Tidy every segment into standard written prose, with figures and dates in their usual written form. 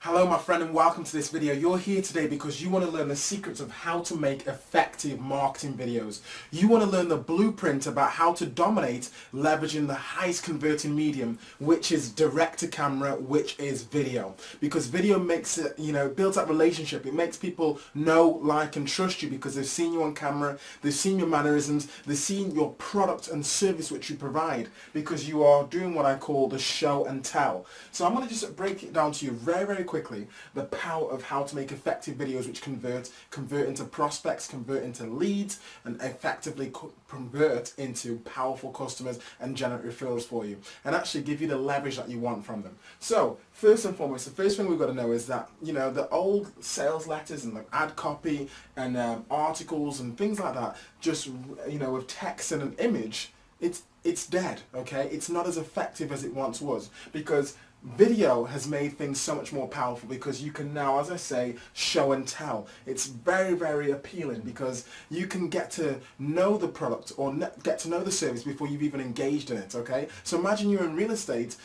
Hello my friend and welcome to this video. You're here today because you want to learn the secrets of how to make effective marketing videos. You want to learn the blueprint about how to dominate leveraging the highest converting medium, which is direct to camera, which is video. Because video makes it, builds that relationship. It makes people know, like and trust you because they've seen you on camera, they've seen your mannerisms, they've seen your product and service which you provide because you are doing what I call the show and tell. So I'm going to just break it down to you very quickly, the power of how to make effective videos which convert into prospects, convert into leads, and effectively convert into powerful customers and generate referrals for you, and actually give you the leverage that you want from them. So first and foremost, the first thing we've got to know is that the old sales letters and the ad copy and articles and things like that, just with text and an image, it's dead. Okay, it's not as effective as it once was because video has made things so much more powerful because you can now, as I say, show and tell. It's very appealing because you can get to know the product or get to know the service before you've even engaged in it, okay? So imagine you're in real estate,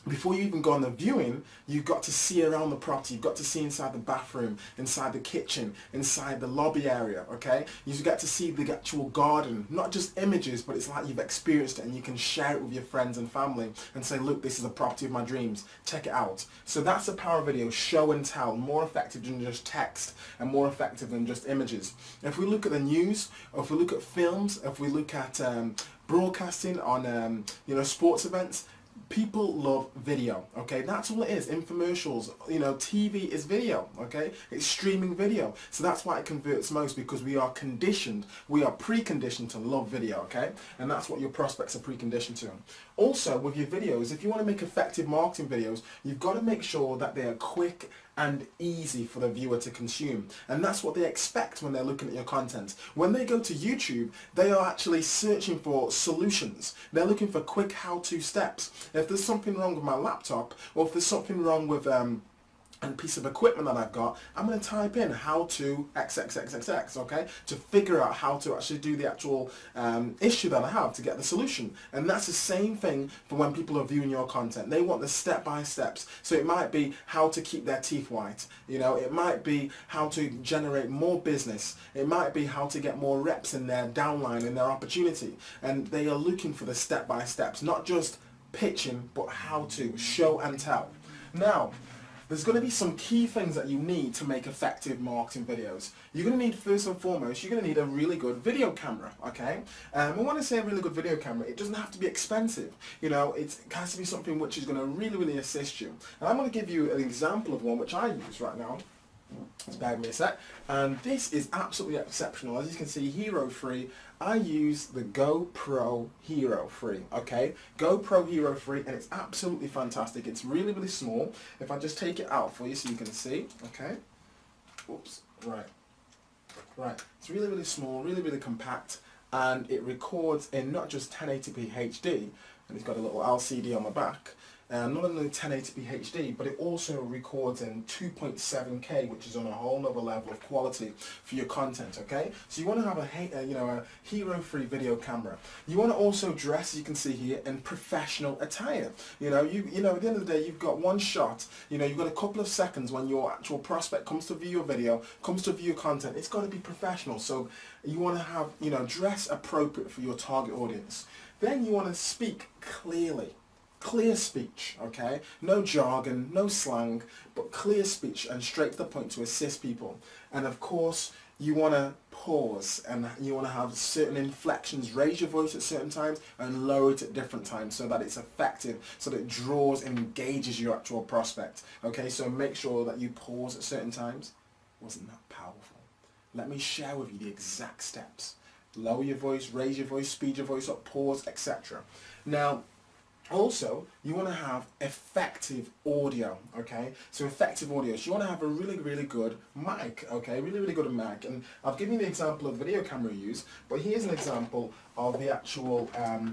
before you even go on the viewing, you've got to see around the property, you've got to see inside the bathroom, inside the kitchen, inside the lobby area, okay? You get to see the actual garden, not just images, but it's like you've experienced it and you can share it with your friends and family and say, look, this is the property of my dreams, check it out. So that's the power of video, show and tell, more effective than just text and more effective than just images. If we look at the news, or if we look at films, if we look at broadcasting on sports events, people love video, okay? That's all it is. Infomercials, TV is video, okay? It's streaming video. So that's why it converts most, because we are preconditioned to love video, okay? And that's what your prospects are preconditioned to. Also, with your videos, if you want to make effective marketing videos, you've got to make sure that they are quick and easy for the viewer to consume. And that's what they expect when they're looking at your content. When they go to YouTube, they are actually searching for solutions. They're looking for quick how-to steps. If there's something wrong with my laptop, or if there's something wrong with a piece of equipment that I've got, I'm going to type in how to XXXXX, okay, to figure out how to actually do the actual issue that I have to get the solution. And that's the same thing for when people are viewing your content. They want the step-by-steps. So it might be how to keep their teeth white, it might be how to generate more business, it might be how to get more reps in their downline, in their opportunity. And they are looking for the step-by-steps, not just pitching, but how to show and tell. Now, there's going to be some key things that you need to make effective marketing videos. You're going to need, first and foremost, you're going to need a really good video camera, okay? And when I say a really good video camera, it doesn't have to be expensive. It has to be something which is going to really assist you. And I'm going to give you an example of one which I use right now. Just bear with me a sec. And this is absolutely exceptional. As you can see, Hero Free. I use the GoPro Hero Free, okay? GoPro Hero Free, and it's absolutely fantastic. It's really small. If I just take it out for you so you can see, okay? Oops, right. It's really small, really compact, and it records in not just 1080p HD, and it's got a little LCD on the back. Not only 1080p HD, but it also records in 2.7K, which is on a whole nother level of quality for your content, okay? So you want to have a hero-free video camera. You want to also dress, as you can see here, in professional attire. At the end of the day, you've got one shot. You've got a couple of seconds when your actual prospect comes to view your video, comes to view your content. It's got to be professional. So you want to have, dress appropriate for your target audience. Then you want to speak clearly. Clear speech, okay? No jargon, no slang, but clear speech and straight to the point to assist people. And of course, you want to pause and you want to have certain inflections, raise your voice at certain times and lower it at different times so that it's effective, so that it draws and engages your actual prospect. Okay, so make sure that you pause at certain times. Wasn't that powerful? Let me share with you the exact steps. Lower your voice, raise your voice, speed your voice up, pause, etc. Now, also, you want to have effective audio, okay? So effective audio. So you want to have a really good mic, okay? Really good mic. And I've given you the example of the video camera we use, but here's an example of the actual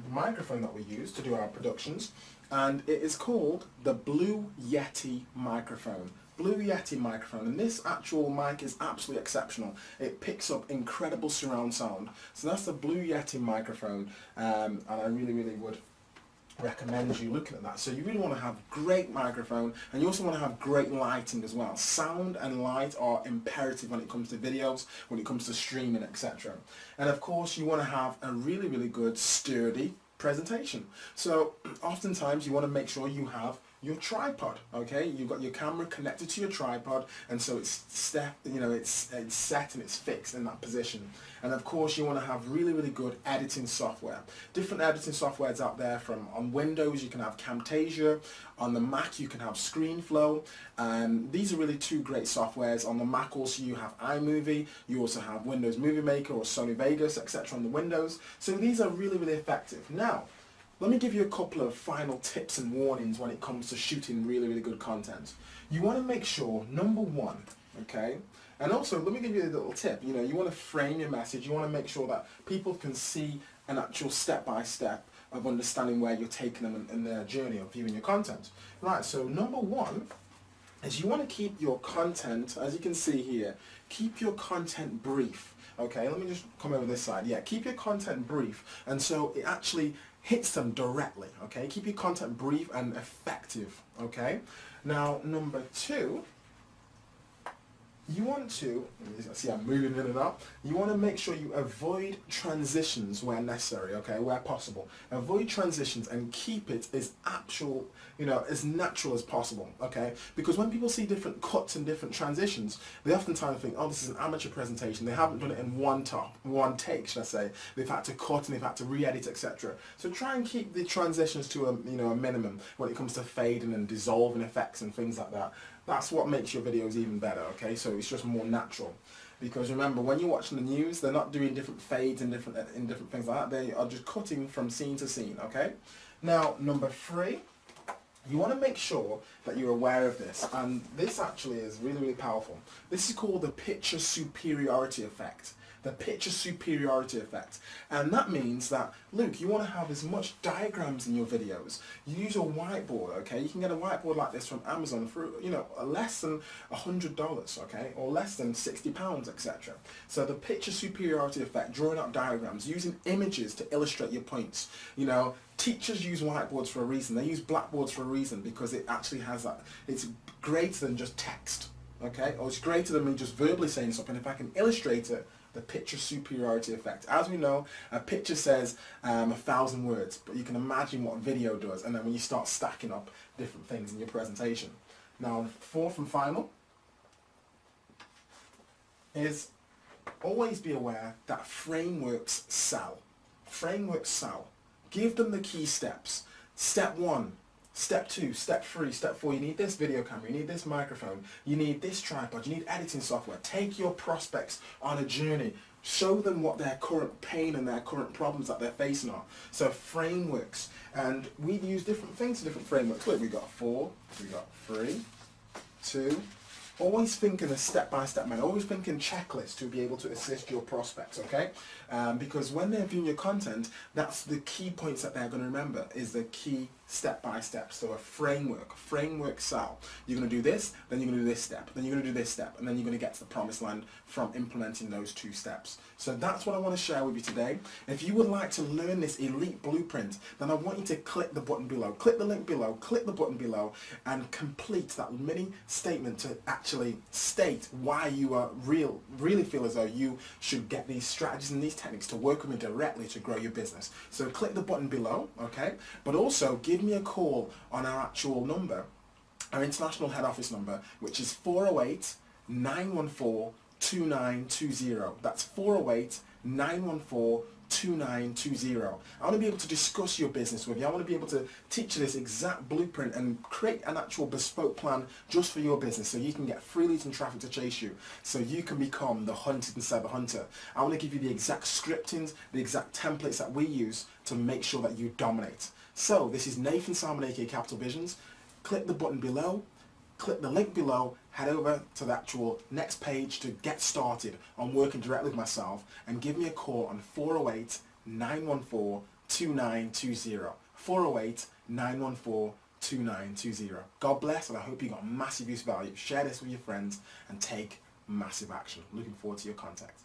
microphone that we use to do our productions. And it is called the Blue Yeti microphone. Blue Yeti microphone, and this actual mic is absolutely exceptional. It picks up incredible surround sound. So that's the Blue Yeti microphone, and I really would recommend you looking at that. So you really want to have great microphone, and you also want to have great lighting as well. Sound and light are imperative when it comes to videos, when it comes to streaming, etc. And of course you want to have a really, really good sturdy presentation. So oftentimes you want to make sure you have your tripod, okay? You've got your camera connected to your tripod, and so it's set and it's fixed in that position. And of course you want to have really, really good editing software. Different editing softwares out there. From on Windows you can have Camtasia, on the Mac you can have ScreenFlow. These are really two great softwares. On the Mac also you have iMovie, you also have Windows Movie Maker or Sony Vegas, etc. on the Windows. So these are really, really effective. Now, let me give you a couple of final tips and warnings when it comes to shooting really, really good content. You want to make sure, number one, okay, and also let me give you a little tip, you want to frame your message, you want to make sure that people can see an actual step-by-step of understanding where you're taking them in their journey of viewing your content. Right, so number one is you want to keep your content, as you can see here, keep your content brief. Okay, let me just come over this side. Yeah, keep your content brief, and so it actually hits them directly. Okay, keep your content brief and effective. Okay, now number two, you want to, see I'm moving in and out, you want to make sure you avoid transitions where necessary, okay, where possible. Avoid transitions and keep it as actual, as natural as possible, okay? Because when people see different cuts and different transitions, they oftentimes think, oh, this is an amateur presentation. They haven't done it in one take, should I say. They've had to cut and they've had to re-edit, etc. So try and keep the transitions to a minimum when it comes to fading and dissolving effects and things like that. That's what makes your videos even better, okay? So it's just more natural. Because remember, when you're watching the news, they're not doing different fades and different things like that. They are just cutting from scene to scene, okay? Now, number three, you want to make sure that you're aware of this. And this actually is really, really powerful. This is called the picture superiority effect. The picture superiority effect. And that means that, Luke, you want to have as much diagrams in your videos. You use a whiteboard, okay? You can get a whiteboard like this from Amazon for, less than $100, okay? Or less than £60, etc. So the picture superiority effect, drawing out diagrams, using images to illustrate your points. Teachers use whiteboards for a reason. They use blackboards for a reason, because it actually has that, it's greater than just text, okay? Or it's greater than me just verbally saying something. If I can illustrate it, the picture superiority effect. As we know, a picture says 1,000 words, but you can imagine what video does, and then when you start stacking up different things in your presentation. Now, fourth and final is always be aware that frameworks sell. Frameworks sell. Give them the key steps. Step 1. Step 2, Step 3, Step 4, you need this video camera, you need this microphone, you need this tripod, you need editing software. Take your prospects on a journey. Show them what their current pain and their current problems that they're facing are. So frameworks, and we use different things for different frameworks. Look, we got 4, we got 3, 2. Always think in a step-by-step manner. Always think in checklists to be able to assist your prospects, okay? Because when they're viewing your content, that's the key points that they're going to remember, is the key step-by-step. So a framework sell. You're going to do this, then you're going to do this step, then you're going to do this step, and then you're going to get to the promised land from implementing those 2 steps. So that's what I want to share with you today. If you would like to learn this elite blueprint, then I want you to click the button below. Click the link below, click the button below, and complete that mini statement to actually state why you are really feel as though you should get these strategies and these techniques to work with me directly to grow your business. So click the button below, okay? But also give me a call on our actual number, our international head office number, which is 408-914-2920. That's 408-914-2920. I want to be able to discuss your business with you. I want to be able to teach you this exact blueprint and create an actual bespoke plan just for your business, so you can get free leads and traffic to chase you, so you can become the hunted instead of the hunter. I want to give you the exact scriptings, the exact templates that we use to make sure that you dominate. So this is Nathan Salmon, aka Capital Visions. Click the button below, click the link below, head over to the actual next page to get started on working directly with myself, and give me a call on 408-914-2920. 408-914-2920. God bless, and I hope you got massive use value. Share this with your friends and take massive action. Looking forward to your contact.